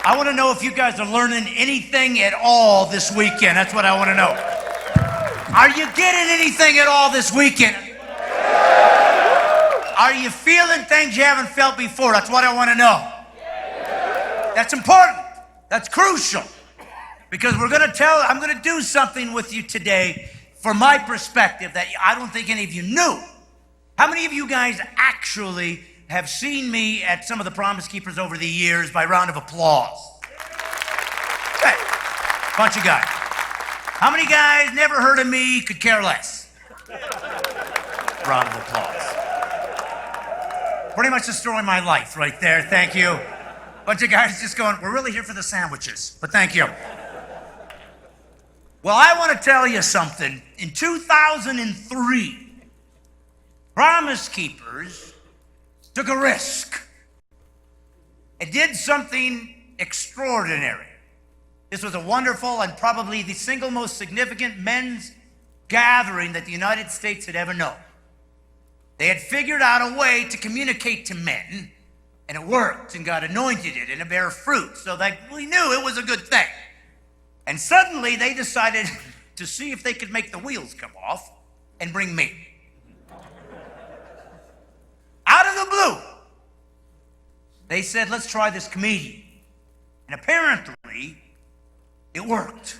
I want to know if you guys are learning anything at all this weekend. That's what I want to know. Are you getting anything at all this weekend? Are you feeling things you haven't felt before? That's what I want to know. That's important. That's crucial. Because I'm going to do something with you today from my perspective that I don't think any of you knew. How many of you guys actually have seen me at some of the Promise Keepers over the years by round of applause? Okay, bunch of guys. How many guys never heard of me, could care less? Round of applause. Pretty much the story of my life right there, thank you. Bunch of guys just going, we're really here for the sandwiches, but thank you. Well, I want to tell you something. In 2003, Promise Keepers took a risk and did something extraordinary. This was a wonderful and probably the single most significant men's gathering that the United States had ever known. They had figured out a way to communicate to men, and it worked, and God anointed it, and it bare fruit, so that we knew it was a good thing. And suddenly they decided to see if they could make the wheels come off and bring me. Out of the blue, they said, let's try this comedian. And apparently, it worked.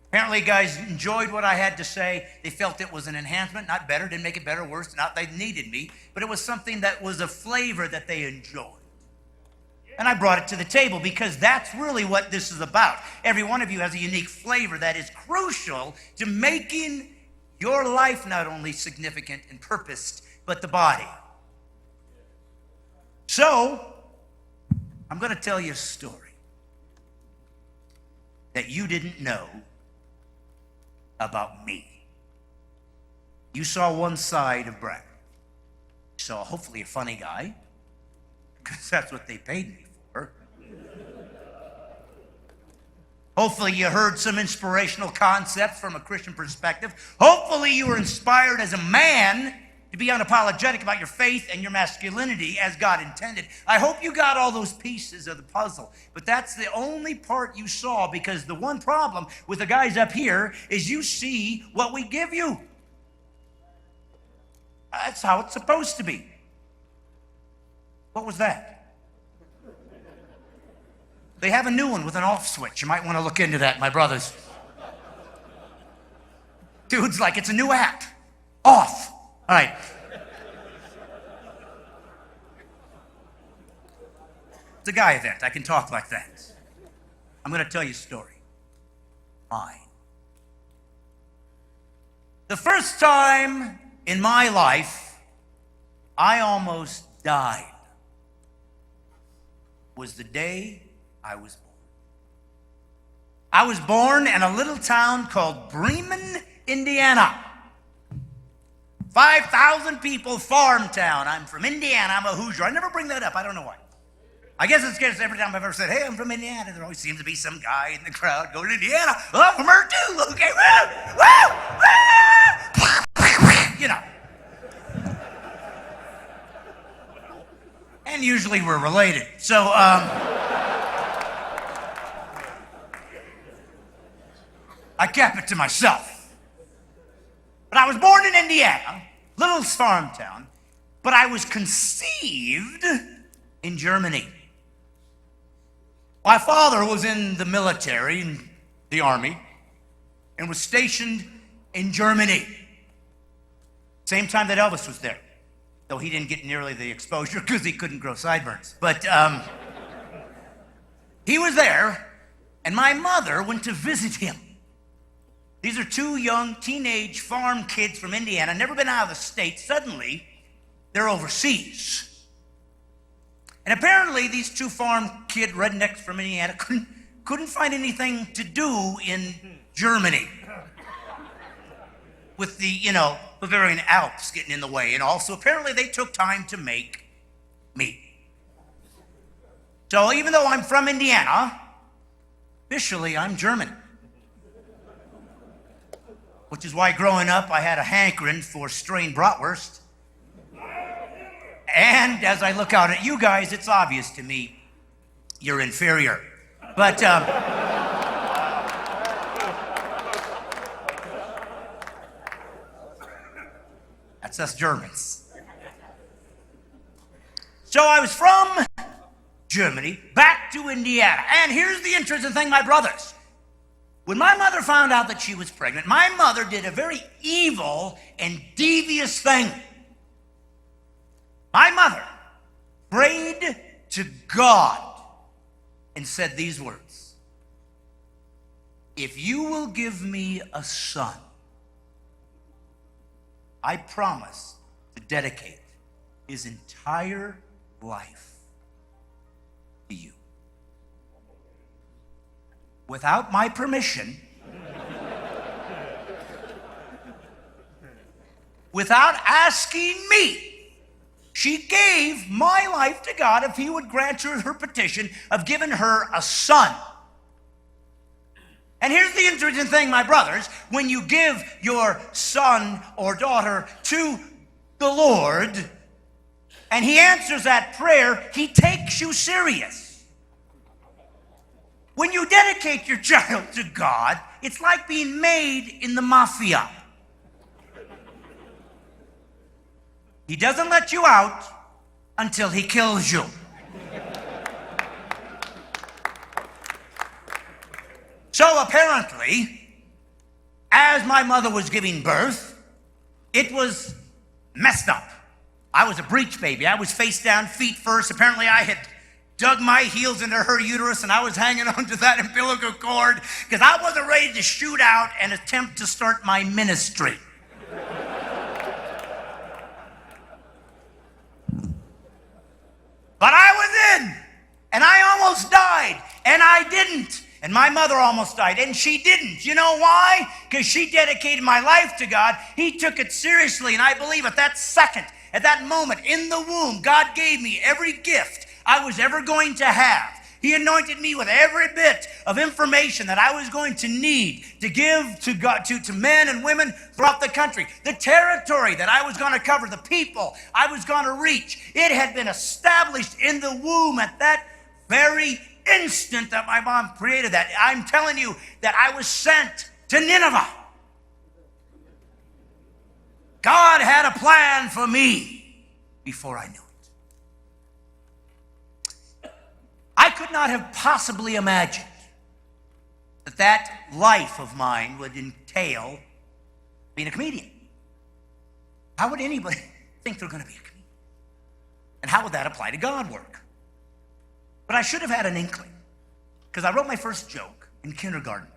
Apparently, guys enjoyed what I had to say. They felt it was an enhancement, not better, didn't make it better, worse, not they needed me, but it was something that was a flavor that they enjoyed. And I brought it to the table because that's really what this is about. Every one of you has a unique flavor that is crucial to making your life not only significant and purposed, but the body. So, I'm going to tell you a story that you didn't know about me. You saw one side of Brad. You saw hopefully a funny guy, because that's what they paid me for. Hopefully you heard some inspirational concepts from a Christian perspective. Hopefully you were inspired as a man to be unapologetic about your faith and your masculinity as God intended. I hope you got all those pieces of the puzzle, but that's the only part you saw, because the one problem with the guys up here is you see what we give you. That's how it's supposed to be. What was that? They have a new one with an off switch. You might want to look into that, my brothers. Dude's like, it's a new app. Off. All right. It's a guy event. I can talk like that. I'm going to tell you a story. Mine. The first time in my life I almost died was the day I was born. I was born in a little town called Bremen, Indiana. 5,000 people, farm town. I'm from Indiana. I'm a Hoosier. I never bring that up. I don't know why. I guess it's because every time I've ever said, hey, I'm from Indiana, there always seems to be some guy in the crowd going, Indiana, well, I'm from her too. Okay, woo, woo, woo. You know. And usually we're related. So, I kept it to myself. But I was born in Indiana, little farm town, but I was conceived in Germany. My father was in the military, in the army, and was stationed in Germany. Same time that Elvis was there, though he didn't get nearly the exposure because he couldn't grow sideburns. But he was there, and my mother went to visit him. These are two young teenage farm kids from Indiana, never been out of the state. Suddenly, they're overseas. And apparently, these two farm kid rednecks from Indiana couldn't find anything to do in Germany with the, Bavarian Alps getting in the way. And also, apparently, they took time to make me. So even though I'm from Indiana, officially, I'm German. Which is why growing up, I had a hankering for strained bratwurst. And as I look out at you guys, it's obvious to me you're inferior. But that's us Germans. So I was from Germany back to Indiana. And here's the interesting thing, my brothers. When my mother found out that she was pregnant, my mother did a very evil and devious thing. My mother prayed to God and said these words: if you will give me a son, I promise to dedicate his entire life to you. Without my permission, without asking me, she gave my life to God if he would grant her petition of giving her a son. And here's the interesting thing, my brothers. When you give your son or daughter to the Lord, and he answers that prayer, he takes you serious. When you dedicate your child to God, it's like being made in the mafia. He doesn't let you out until he kills you. So apparently, as my mother was giving birth, it was messed up. I was a breech baby. I was face down, feet first. Apparently, I had dug my heels into her uterus, and I was hanging onto that umbilical cord because I wasn't ready to shoot out and attempt to start my ministry. But I was in, and I almost died, and I didn't. And my mother almost died, and she didn't. You know why? Because she dedicated my life to God. He took it seriously, and I believe at that second, at that moment, in the womb, God gave me every gift I was ever going to have. He anointed me with every bit of information that I was going to need to give to God, to men and women throughout the country. The territory that I was going to cover, the people I was going to reach, it had been established in the womb at that very instant that my mom created that. I'm telling you that I was sent to Nineveh. God had a plan for me before I knew it. I could not have possibly imagined that that life of mine would entail being a comedian. How would anybody think they're going to be a comedian? And how would that apply to God work? But I should have had an inkling, because I wrote my first joke in kindergarten.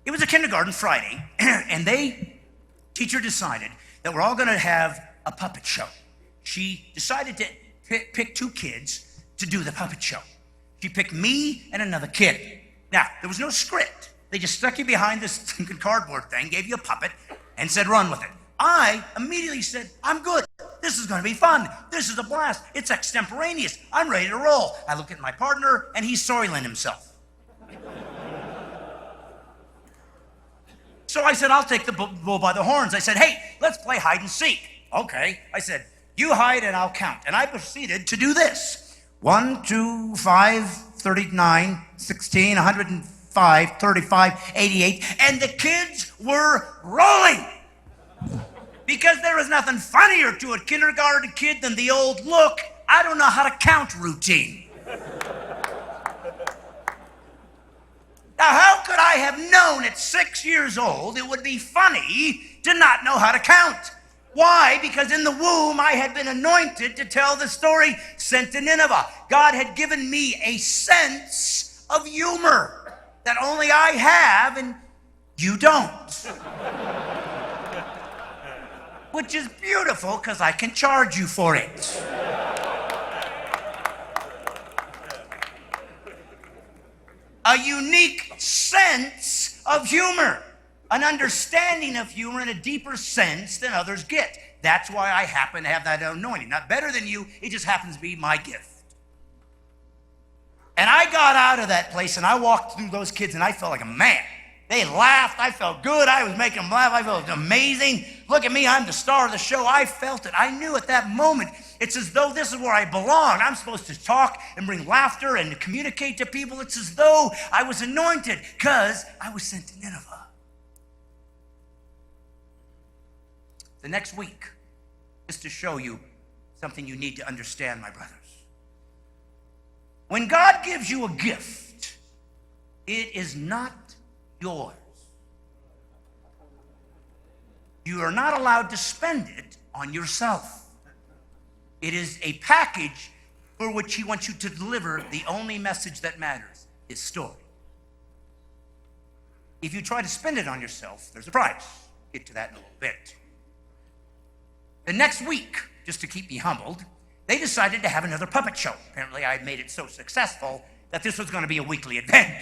It was a kindergarten Friday, and teacher decided that we're all going to have a puppet show. She decided to pick two kids to do the puppet show. She picked me and another kid. Now, there was no script. They just stuck you behind this cardboard thing, gave you a puppet, and said, run with it. I immediately said, I'm good. This is going to be fun. This is a blast. It's extemporaneous. I'm ready to roll. I look at my partner, and he's soiling himself. So I said, I'll take the bull by the horns. I said, hey, let's play hide and seek. Okay. I said, you hide and I'll count. And I proceeded to do this. 1, 2, 5, 39, 16, 105, 35, 88. And the kids were rolling. Because there is nothing funnier to a kindergarten kid than the old look, I don't know how to count routine. Now, how could I have known at 6 years old it would be funny to not know how to count? Why? Because in the womb, I had been anointed to tell the story sent to Nineveh. God had given me a sense of humor that only I have and you don't. Which is beautiful because I can charge you for it. A unique sense of humor, an understanding of humor in a deeper sense than others get. That's why I happen to have that anointing. Not better than you, it just happens to be my gift. And I got out of that place and I walked through those kids and I felt like a man. They laughed. I felt good. I was making them laugh. I felt amazing. Look at me. I'm the star of the show. I felt it. I knew at that moment, it's as though this is where I belong. I'm supposed to talk and bring laughter and communicate to people. It's as though I was anointed because I was sent to Nineveh. The next week, just to show you something you need to understand, my brothers. When God gives you a gift, it is not yours. You are not allowed to spend it on yourself. It is a package for which he wants you to deliver the only message that matters, his story. If you try to spend it on yourself, there's a price. Get to that in a little bit. The next week, just to keep me humbled, they decided to have another puppet show. Apparently, I had made it so successful that this was going to be a weekly event.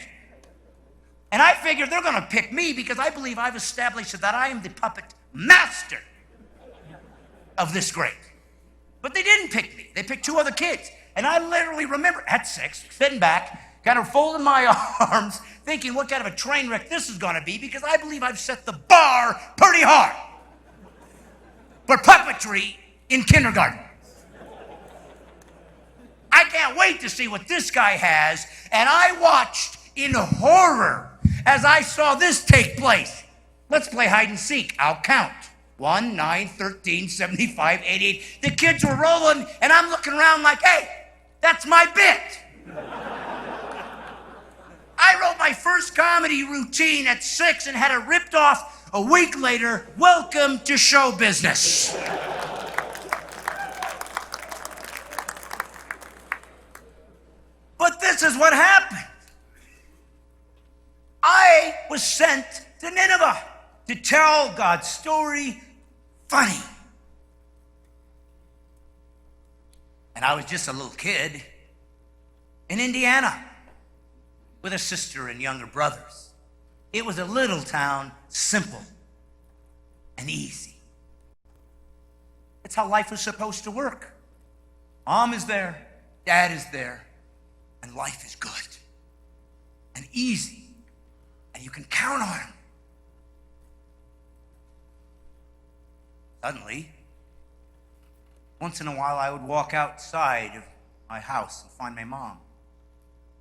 And I figured they're going to pick me because I believe I've established that I am the puppet master of this grade. But they didn't pick me. They picked two other kids. And I literally remember at 6, sitting back, kind of folding my arms, thinking what kind of a train wreck this is going to be because I believe I've set the bar pretty hard for puppetry in kindergarten. I can't wait to see what this guy has. And I watched in horror as I saw this take place. Let's play hide and seek. I'll count. 1, 9, 13, 75, 88. The kids were rolling, and I'm looking around like, hey, that's my bit. I wrote my first comedy routine at 6 and had it ripped off a week later. Welcome to show business. But this is what happened. I was sent to Nineveh to tell God's story funny. And I was just a little kid in Indiana with a sister and younger brothers. It was a little town, simple and easy. It's how life was supposed to work. Mom is there, dad is there, and life is good and easy. And you can count on him. Suddenly, once in a while, I would walk outside of my house and find my mom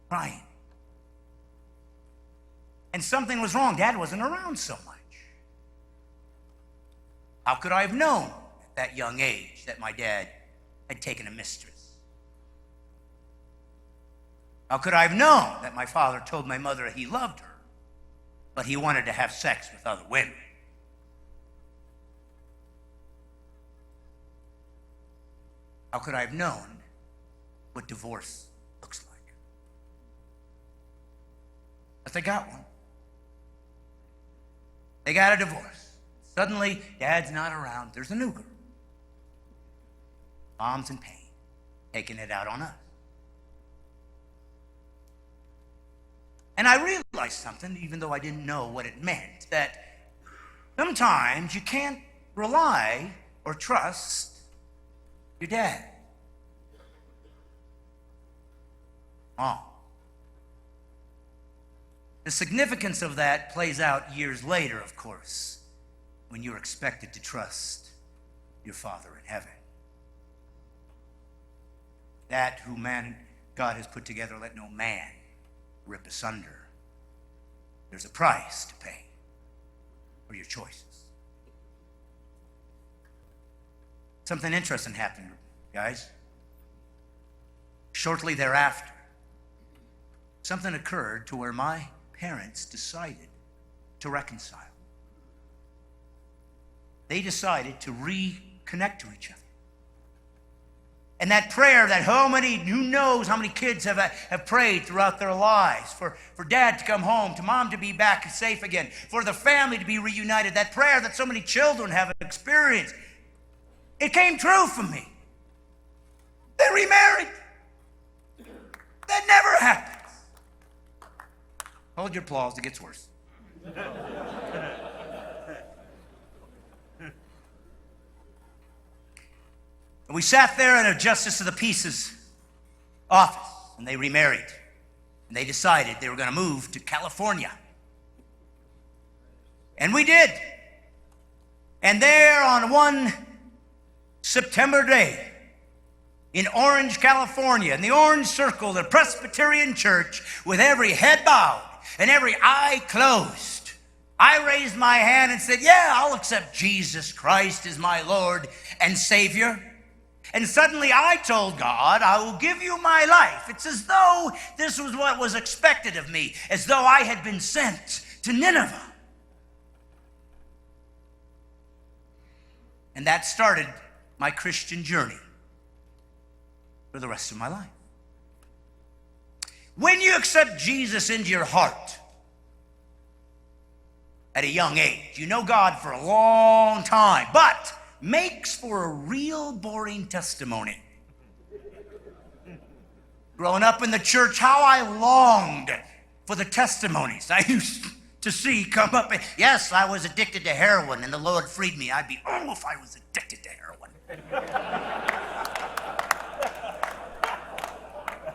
crying. And something was wrong. Dad wasn't around so much. How could I have known at that young age that my dad had taken a mistress? How could I have known that my father told my mother he loved her, but he wanted to have sex with other women? How could I have known what divorce looks like? But they got one. They got a divorce. Suddenly, dad's not around. There's a new girl. Mom's in pain, taking it out on us. And I realized something, even though I didn't know what it meant, that sometimes you can't rely or trust your dad. Mom. The significance of that plays out years later, of course, when you're expected to trust your Father in heaven. That who God has put together, let no man rip asunder. There's a price to pay for your choices. Something interesting happened, guys. Shortly thereafter, something occurred to where my parents decided to reconcile. They decided to reconnect to each other. And that prayer that who knows how many kids have prayed throughout their lives for dad to come home, to mom to be back safe again, for the family to be reunited, that prayer that so many children have experienced, it came true for me. They remarried. That never happens. Hold your applause, it gets worse. And we sat there in a justice of the peace's office, and they remarried. And they decided they were going to move to California. And we did. And there on one September day in Orange, California, in the Orange Circle, the Presbyterian Church, with every head bowed and every eye closed, I raised my hand and said, yeah, I'll accept Jesus Christ as my Lord and Savior. And suddenly I told God, I will give you my life. It's as though this was what was expected of me, as though I had been sent to Nineveh. And that started my Christian journey for the rest of my life. When you accept Jesus into your heart at a young age, you know God for a long time, but makes for a real boring testimony. Growing up in the church, how I longed for the testimonies I used to see come up. Yes, I was addicted to heroin and the Lord freed me. I'd be, oh, if I was addicted to heroin.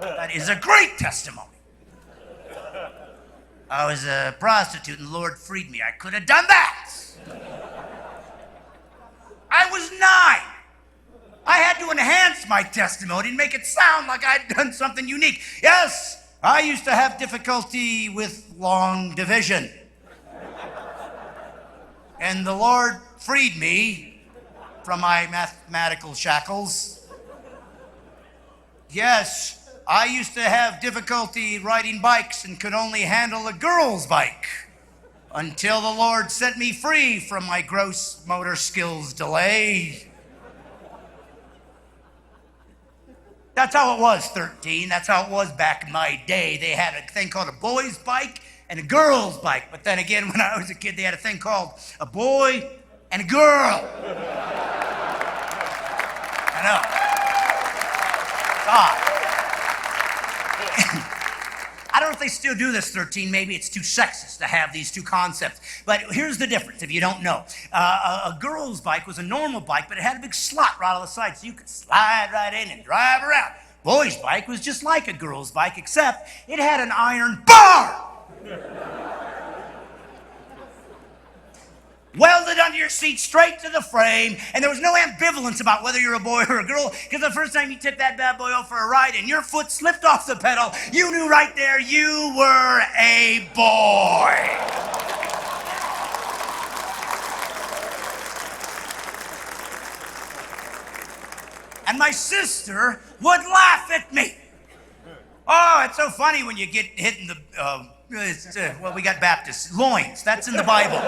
That is a great testimony. I was a prostitute and the Lord freed me. I could have done that. I was 9. I had to enhance my testimony and make it sound like I'd done something unique. Yes, I used to have difficulty with long division. And the Lord freed me from my mathematical shackles. Yes, I used to have difficulty riding bikes and could only handle a girl's bike until the Lord set me free from my gross motor skills delay. That's how it was, 13. That's how it was back in my day. They had a thing called a boy's bike and a girl's bike. But then again, when I was a kid, they had a thing called a boy and a girl. I know. It's odd. I don't know if they still do this, 13. Maybe it's too sexist to have these two concepts. But here's the difference, if you don't know. A girl's bike was a normal bike, but it had a big slot right on the side, so you could slide right in and drive around. Boy's bike was just like a girl's bike, except it had an iron bar welded under your seat straight to the frame, and there was no ambivalence about whether you're a boy or a girl, because the first time you took that bad boy off for a ride and your foot slipped off the pedal, you knew right there you were a boy. And my sister would laugh at me. Oh, it's so funny when you get hit in the, well, we got Baptists, loins. That's in the Bible.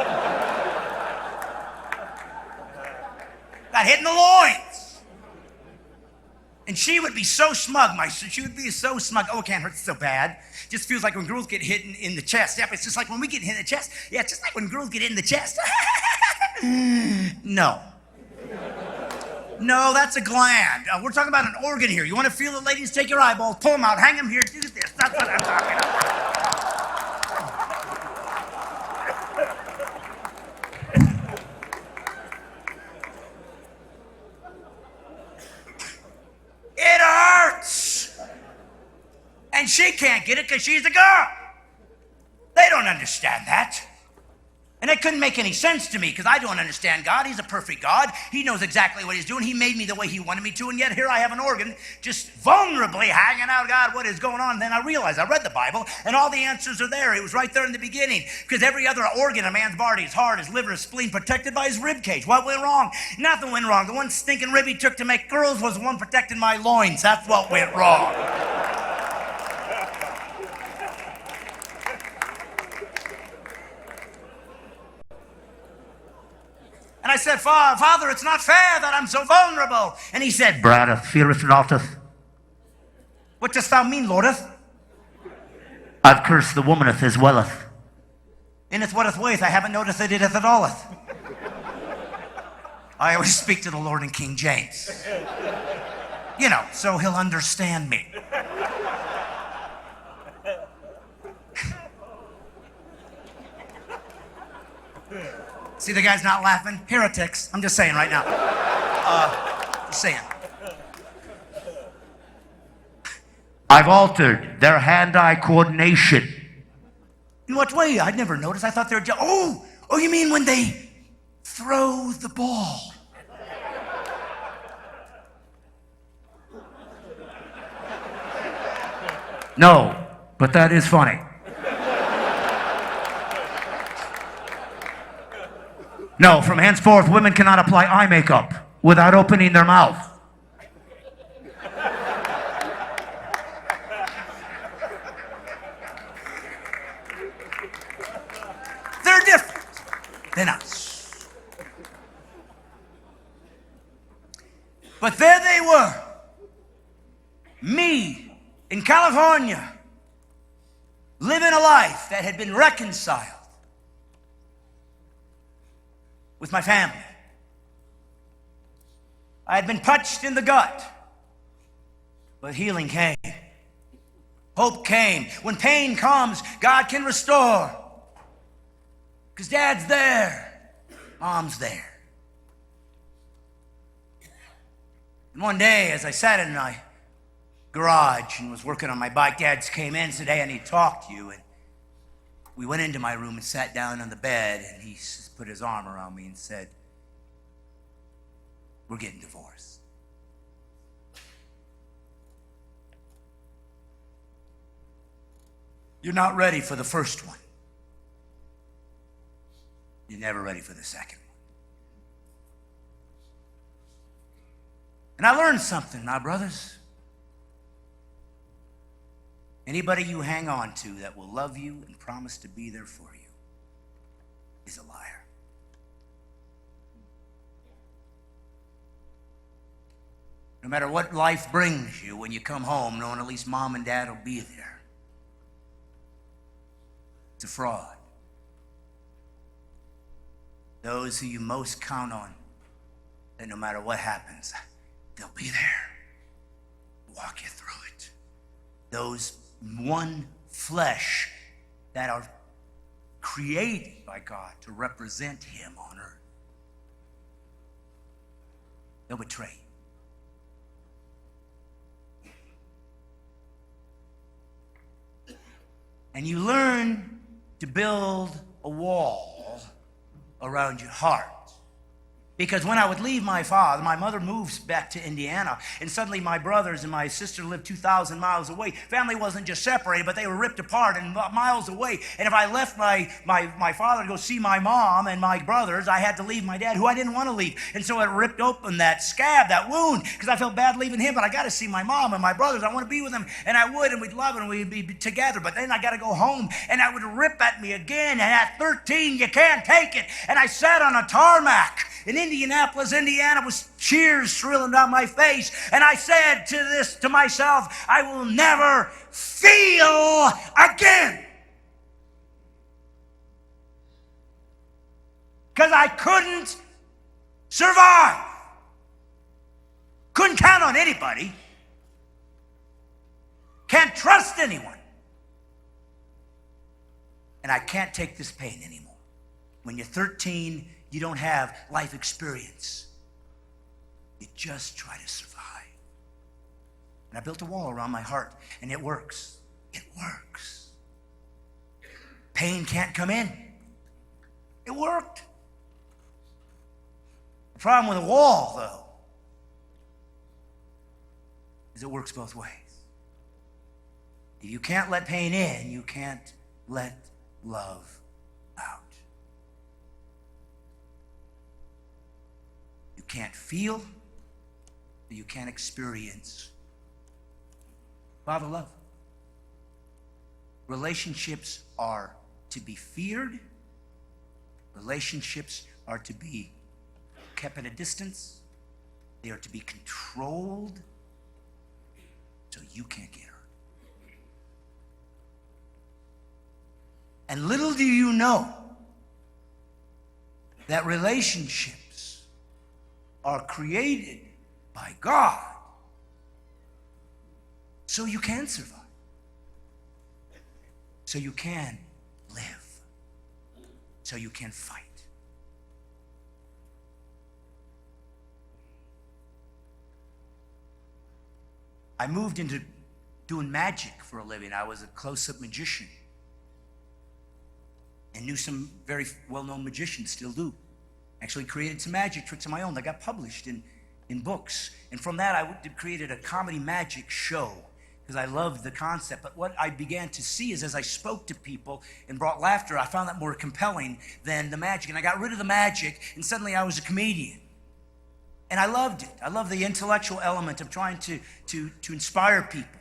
Got hit in the loins. And she would be so smug, she would be so smug. Oh, it can't hurt so bad. Just feels like when girls get hit in the chest. Yep, it's just like when we get hit in the chest. Yeah, it's just like when girls get hit in the chest. No. No, that's a gland. We're talking about an organ here. You want to feel it, ladies? Take your eyeballs, pull them out, hang them here, do this. That's what I'm talking about. It hurts. And she can't get it because she's a girl. They don't understand that. And it couldn't make any sense to me because I don't understand God. He's a perfect God. He knows exactly what he's doing. He made me the way he wanted me to, and yet here I have an organ just vulnerably hanging out. God, what is going on? And then I realized, I read the Bible, and all the answers are there. It was right there in the beginning, because every other organ in a man's body, his heart, his liver, his spleen, protected by his rib cage. What went wrong? Nothing went wrong. The one stinking rib he took to make girls was the one protecting my loins. That's what went wrong. And I said, Father, it's not fair that I'm so vulnerable. And he said, Braddoth, feareth noughteth. What dost thou mean, Lordeth? I've cursed the womaneth as welleth. Inneth whateth waith, I haven't noticed it at alleth. I always speak to the Lord in King James. You know, so he'll understand me. See, the guy's not laughing? Heretics. I'm just saying right now. Just saying. I've altered their hand-eye coordination. In what way? I'd never noticed. I thought they were just, Oh, you mean when they throw the ball? No, but that is funny. No, from henceforth, women cannot apply eye makeup without opening their mouth. They're different than us. But there they were, me in California, living a life that had been reconciled with my family. I had been punched in the gut, but healing came. Hope came. When pain comes, God can restore. Because Dad's there, Mom's there. And one day, as I sat in my garage and was working on my bike, Dad came in and said, "Hey, I need to talk to you." And we went into my room and sat down on the bed, and he put his arm around me and said, "We're getting divorced." You're not ready for the first one. You're never ready for the second one. And I learned something, my brothers. Anybody you hang on to that will love you and promise to be there for you is a liar. No matter what life brings you, when you come home, knowing at least Mom and Dad will be there, it's a fraud. Those who you most count on, that no matter what happens, they'll be there, walk you through it. Those one flesh that are created by God to represent Him on earth, they'll betray you. And you learn to build a wall around your heart. Because when I would leave my father, my mother moves back to Indiana, and suddenly my brothers and my sister lived 2,000 miles away. Family wasn't just separated, but they were ripped apart and miles away. And if I left my father to go see my mom and my brothers, I had to leave my dad, who I didn't want to leave. And so it ripped open that scab, that wound, because I felt bad leaving him, but I got to see my mom and my brothers. I want to be with them, and I would, and we'd love it, and we'd be together. But then I got to go home, and that would rip at me again. And at 13, you can't take it. And I sat on a tarmac in Indianapolis, Indiana, with tears thrilling down my face. And I said to myself, I will never feel again. Because I couldn't survive. Couldn't count on anybody. Can't trust anyone. And I can't take this pain anymore. When you're 13, you don't have life experience. You just try to survive. And I built a wall around my heart, and it works. It works. Pain can't come in. It worked. The problem with a wall, though, is it works both ways. If you can't let pain in, you can't let love out. You can't feel, or you can't experience Father love. Relationships are to be feared. Relationships are to be kept at a distance. They are to be controlled so you can't get hurt. And little do you know that relationships are created by God so you can survive, so you can live, so you can fight. I moved into doing magic for a living. I was a close-up magician. and knew some very well-known magicians, still do. Actually created some magic tricks of my own that got published in books. And from that, I created a comedy magic show because I loved the concept. But what I began to see is as I spoke to people and brought laughter, I found that more compelling than the magic. And I got rid of the magic, and suddenly I was a comedian. And I loved it. I love the intellectual element of trying to inspire people.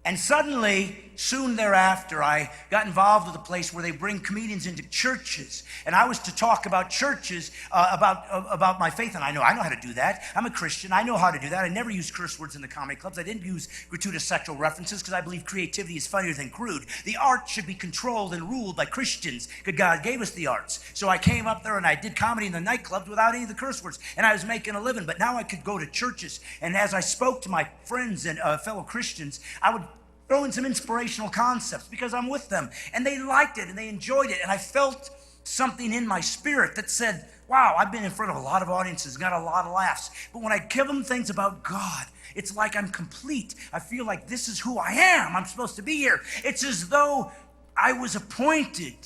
And suddenly, soon thereafter, I got involved with a place where they bring comedians into churches. And I was to talk about churches, about my faith. And I know how to do that. I'm a Christian. I know how to do that. I never use curse words in the comedy clubs. I didn't use gratuitous sexual references because I believe creativity is funnier than crude. The arts should be controlled and ruled by Christians because God gave us the arts. So I came up there and I did comedy in the nightclubs without any of the curse words. And I was making a living. But now I could go to churches. And as I spoke to my friends and fellow Christians, I would throw in some inspirational concepts because I'm with them. And they liked it and they enjoyed it. And I felt something in my spirit that said, wow, I've been in front of a lot of audiences, got a lot of laughs. But when I give them things about God, it's like I'm complete. I feel like this is who I am. I'm supposed to be here. It's as though I was appointed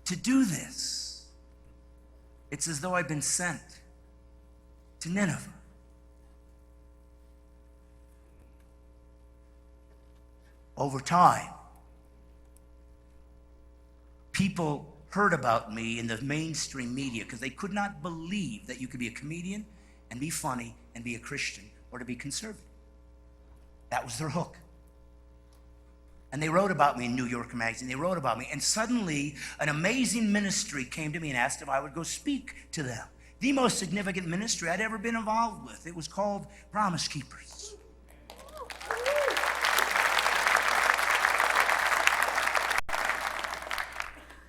to do this. It's as though I've been sent to Nineveh. Over time, people heard about me in the mainstream media because they could not believe that you could be a comedian and be funny and be a Christian or to be conservative. That was their hook. And they wrote about me in New York Magazine. They wrote about me. And suddenly, an amazing ministry came to me and asked if I would go speak to them. The most significant ministry I'd ever been involved with. It was called Promise Keepers.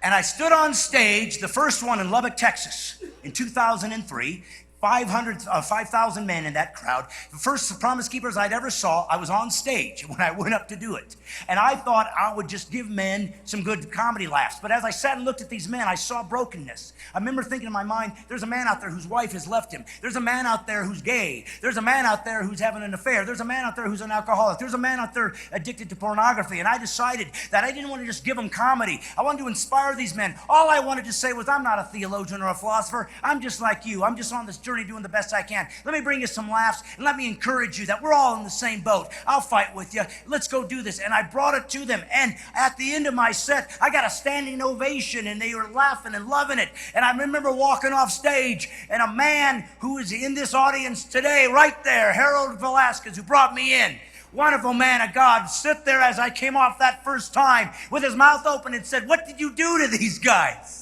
And I stood on stage, the first one in Lubbock, Texas, in 2003. 5,000 men in that crowd. The first Promise Keepers I'd ever saw, I was on stage when I went up to do it. And I thought I would just give men some good comedy laughs. But as I sat and looked at these men, I saw brokenness. I remember thinking in my mind, there's a man out there whose wife has left him. There's a man out there who's gay. There's a man out there who's having an affair. There's a man out there who's an alcoholic. There's a man out there addicted to pornography. And I decided that I didn't want to just give them comedy. I wanted to inspire these men. All I wanted to say was, I'm not a theologian or a philosopher. I'm just like you. I'm just on this journey doing the best I can. Let me bring you some laughs and let me encourage you that we're all in the same boat. I'll fight with you. Let's go do this. And I brought it to them. And at the end of my set, I got a standing ovation and they were laughing and loving it. And I remember walking off stage and a man who is in this audience today, right there, Harold Velasquez, who brought me in, wonderful man of God, sit there as I came off that first time with his mouth open and said, what did you do to these guys?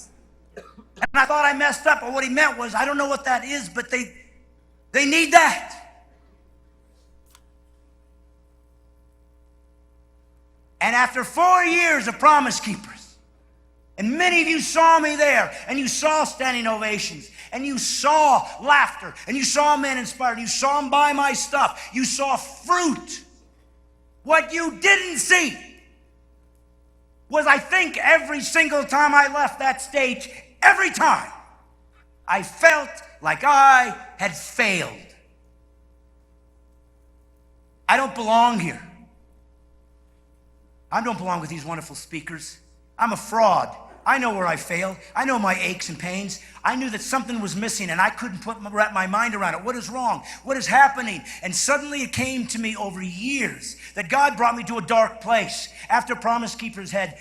And I thought I messed up, but what he meant was, I don't know what that is, but they need that. And after 4 years of Promise Keepers, and many of you saw me there, and you saw standing ovations, and you saw laughter, and you saw men inspired, you saw them buy my stuff, you saw fruit. What you didn't see was, I think, every single time I left that stage, every time, I felt like I had failed. I don't belong here. I don't belong with these wonderful speakers. I'm a fraud. I know where I failed. I know my aches and pains. I knew that something was missing and I couldn't wrap my mind around it. What is wrong? What is happening? And suddenly it came to me over years that God brought me to a dark place after Promise Keepers had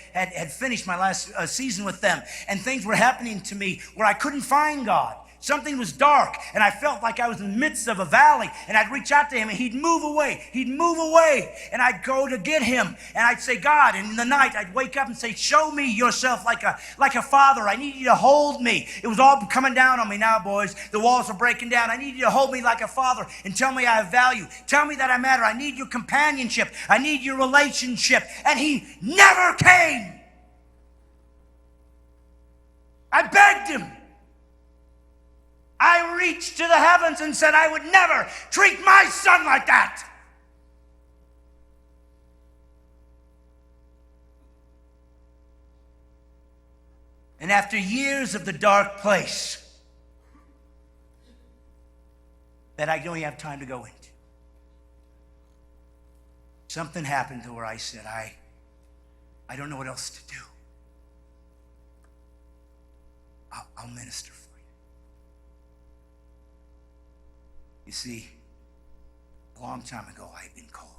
finished my last season with them. And things were happening to me where I couldn't find God. Something was dark, and I felt like I was in the midst of a valley, and I'd reach out to him, and he'd move away. He'd move away, and I'd go to get him, and I'd say, God, and in the night, I'd wake up and say, show me yourself like a father. I need you to hold me. It was all coming down on me now, boys. The walls are breaking down. I need you to hold me like a father and tell me I have value. Tell me that I matter. I need your companionship. I need your relationship. And he never came. I begged him. I reached to the heavens and said I would never treat my son like that. And after years of the dark place that I don't even have time to go into, something happened to where I said, I don't know what else to do. I'll minister for you. You see, a long time ago, I had been called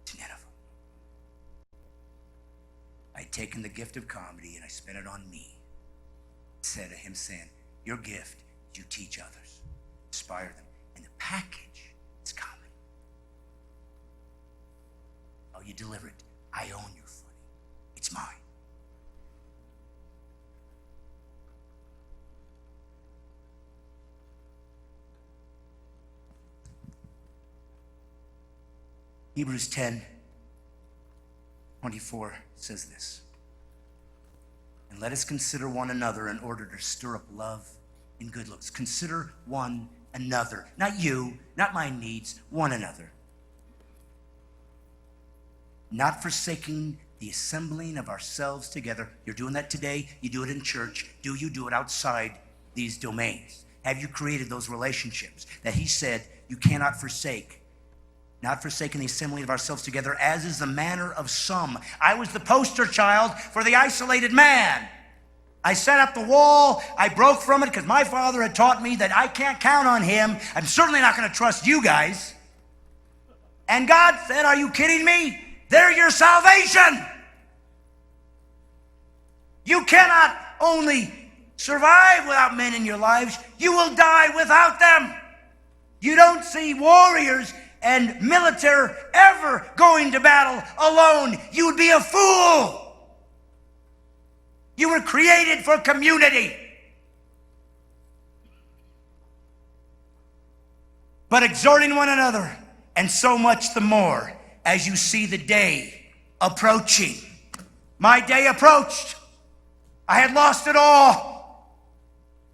to Nineveh. I had taken the gift of comedy and I spent it on me. Instead of him saying, your gift is you teach others, inspire them, and the package is comedy. Oh, you deliver it. I own your footing. It's mine. Hebrews 10:24 says this. And let us consider one another in order to stir up love and good looks. Consider one another. Not you, not my needs, one another. Not forsaking the assembling of ourselves together. You're doing that today. You do it in church. Do you do it outside these domains? Have you created those relationships that he said you cannot forsake? Not forsaking the assembling of ourselves together, as is the manner of some. I was the poster child for the isolated man. I set up the wall. I broke from it because my father had taught me that I can't count on him. I'm certainly not going to trust you guys. And God said, are you kidding me? They're your salvation. You cannot only survive without men in your lives, you will die without them. You don't see warriors and military ever going to battle alone. You would be a fool. You were created for community. But exhorting one another, and so much the more as you see the day approaching. My day approached. I had lost it all.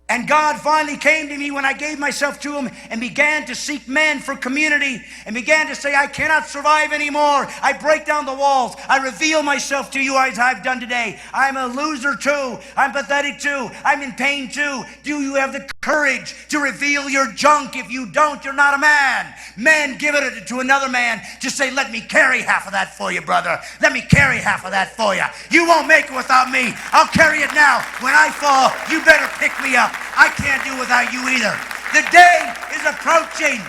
And God finally came to me when I gave myself to him and began to seek men for community and began to say, I cannot survive anymore. I break down the walls. I reveal myself to you as I've done today. I'm a loser too. I'm pathetic too. I'm in pain too. Do you have the courage to reveal your junk? If you don't, you're not a man. Men, give it to another man. Just say, let me carry half of that for you, brother. Let me carry half of that for you. You won't make it without me. I'll carry it now. When I fall, you better pick me up. I can't do without you either. The day is approaching.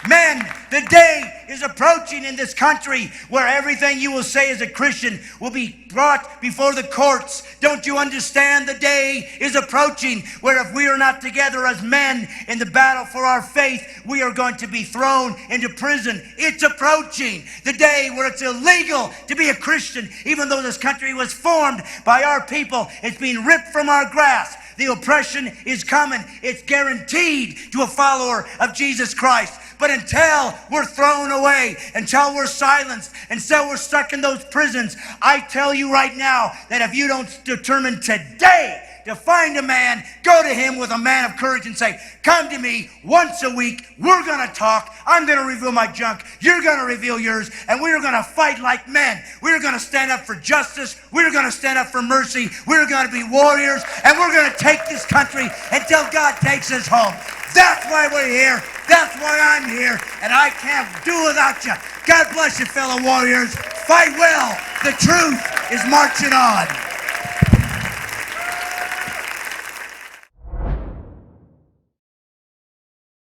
Men, the day is approaching in this country where everything you will say as a Christian will be brought before the courts. Don't you understand? The day is approaching where if we are not together as men in the battle for our faith, we are going to be thrown into prison. It's approaching. The day where it's illegal to be a Christian, even though this country was formed by our people. It's being ripped from our grasp. The oppression is coming. It's guaranteed to a follower of Jesus Christ. But until we're thrown away, until we're silenced, until we're stuck in those prisons, I tell you right now that if you don't determine today to find a man, go to him with a man of courage and say, come to me once a week. We're going to talk. I'm going to reveal my junk. You're going to reveal yours. And we're going to fight like men. We're going to stand up for justice. We're going to stand up for mercy. We're going to be warriors. And we're going to take this country until God takes us home. That's why we're here. That's why I'm here. And I can't do without you. God bless you, fellow warriors. Fight well. The truth is marching on.